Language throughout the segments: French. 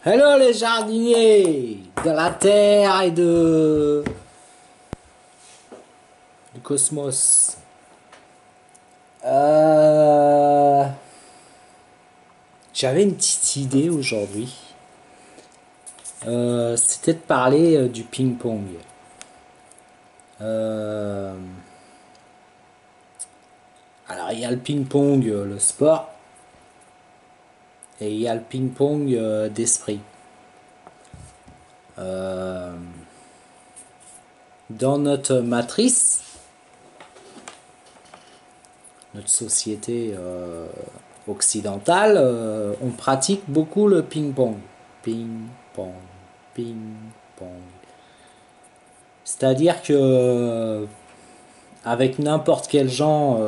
Hello les jardiniers de la Terre et du cosmos. Euh, J'avais une petite idée aujourd'hui. C'était de parler du ping-pong. Euh, alors il y a le ping-pong, le sport, et il y a le ping-pong d'esprit. Euh, dans notre matrice, notre société occidentale, on pratique beaucoup le ping-pong. Ping-pong, ping-pong. C'est-à-dire que avec n'importe quel gens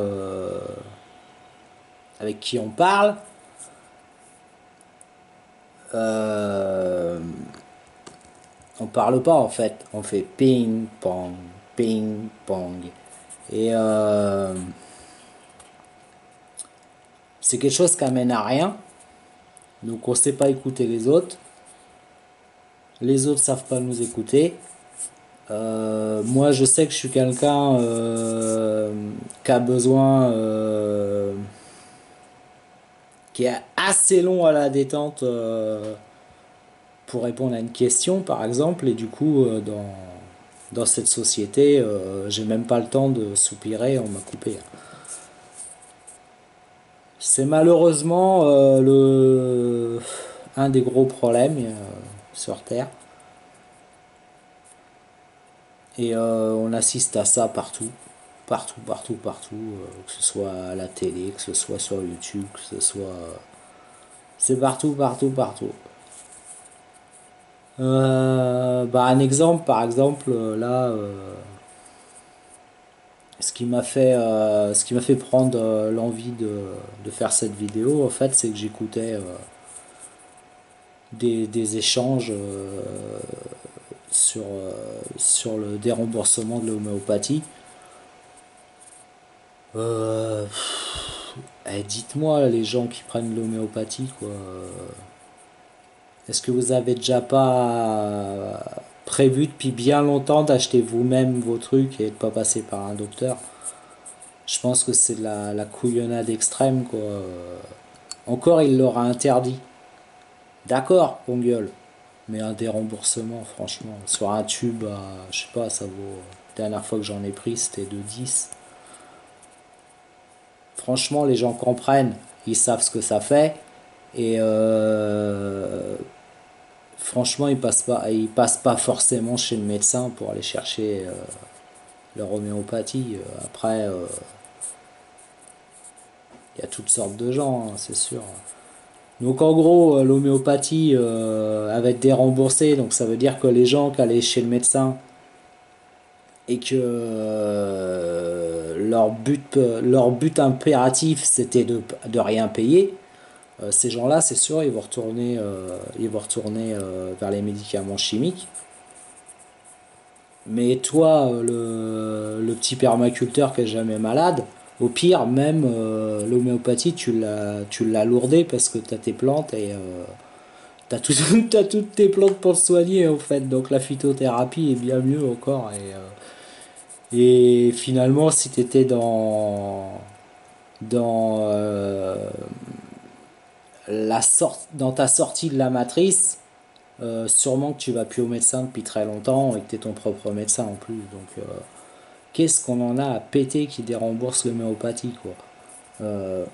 avec qui on parle, euh, on parle pas en fait. On fait ping-pong, ping-pong. Et c'est quelque chose qui amène à rien. Donc on sait pas écouter les autres. Les autres savent pas nous écouter. Moi, je sais que je suis quelqu'un qui a besoin, qui est assez long à la détente pour répondre à une question, par exemple, et du coup, dans cette société, j'ai même pas le temps de soupirer, on m'a coupé. C'est malheureusement un des gros problèmes sur Terre. Et on assiste à ça partout. Partout, partout, partout. Que ce soit à la télé, que ce soit sur YouTube, que ce soit. C'est partout, partout, partout. Bah, un exemple, par exemple, là, ce qui m'a fait prendre l'envie de faire cette vidéo, en fait, c'est que j'écoutais des échanges sur le déremboursement de l'homéopathie. Euh, Dites-moi, les gens qui prennent l'homéopathie, quoi. Est-ce que vous avez déjà pas prévu depuis bien longtemps d'acheter vous-même vos trucs et de pas passer par un docteur? Je pense que c'est de la couillonnade extrême, quoi. Encore, il l'aura interdit. D'accord, on gueule. Mais un déremboursement, franchement, sur un tube, je sais pas, ça vaut. La dernière fois que j'en ai pris, c'était de 10. Franchement, les gens comprennent, ils savent ce que ça fait. Et franchement, ils passent pas forcément chez le médecin pour aller chercher leur homéopathie. Après, il y a toutes sortes de gens, hein, c'est sûr. Donc en gros, l'homéopathie elle va être déremboursée, donc ça veut dire que les gens qui allaient chez le médecin et que leur but impératif c'était de rien payer, ces gens-là, c'est sûr, ils vont retourner vers les médicaments chimiques. Mais toi, le petit permaculteur qui est jamais malade, au pire, même l'homéopathie, tu l'as lourdé parce que tu as tes plantes et t'as toutes tes plantes pour te soigner en fait. Donc la phytothérapie est bien mieux encore. Et finalement, si tu étais dans ta sortie de la matrice, sûrement que tu vas plus au médecin depuis très longtemps et que tu es ton propre médecin en plus. Donc qu'est-ce qu'on en a à péter qui dérembourse l'homéopathie, quoi. Euh,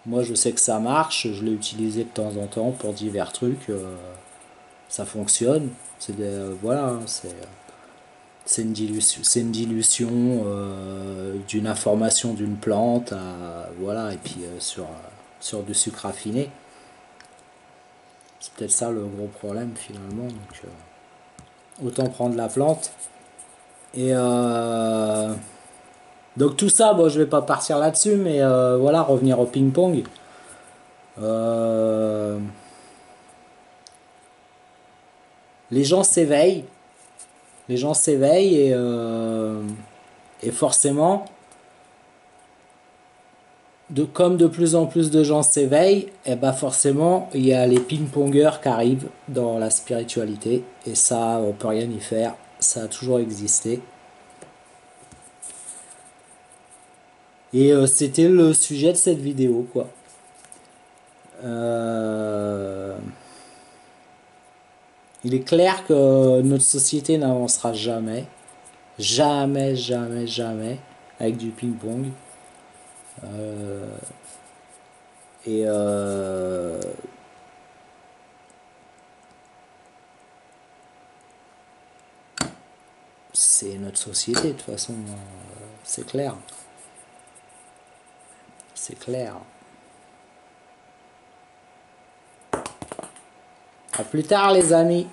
Moi, je sais que ça marche, je l'ai utilisé de temps en temps pour divers trucs. Ça fonctionne. Voilà, c'est une dilution d'une information d'une plante, voilà, et puis sur du sucre raffiné. C'est peut-être ça le gros problème finalement. Donc, autant prendre la plante. Et donc tout ça, bon, je vais pas partir là-dessus, mais voilà, revenir au ping-pong. Euh, les gens s'éveillent, et forcément, comme de plus en plus de gens s'éveillent, et bah forcément, il y a les ping-pongers qui arrivent dans la spiritualité. Et ça, on peut rien y faire. Ça a toujours existé. Et c'était le sujet de cette vidéo, quoi. Euh, Il est clair que notre société n'avancera jamais. Jamais, jamais, jamais. Avec du ping-pong. Et c'est notre société, de toute façon. C'est clair. C'est clair. À plus tard, les amis.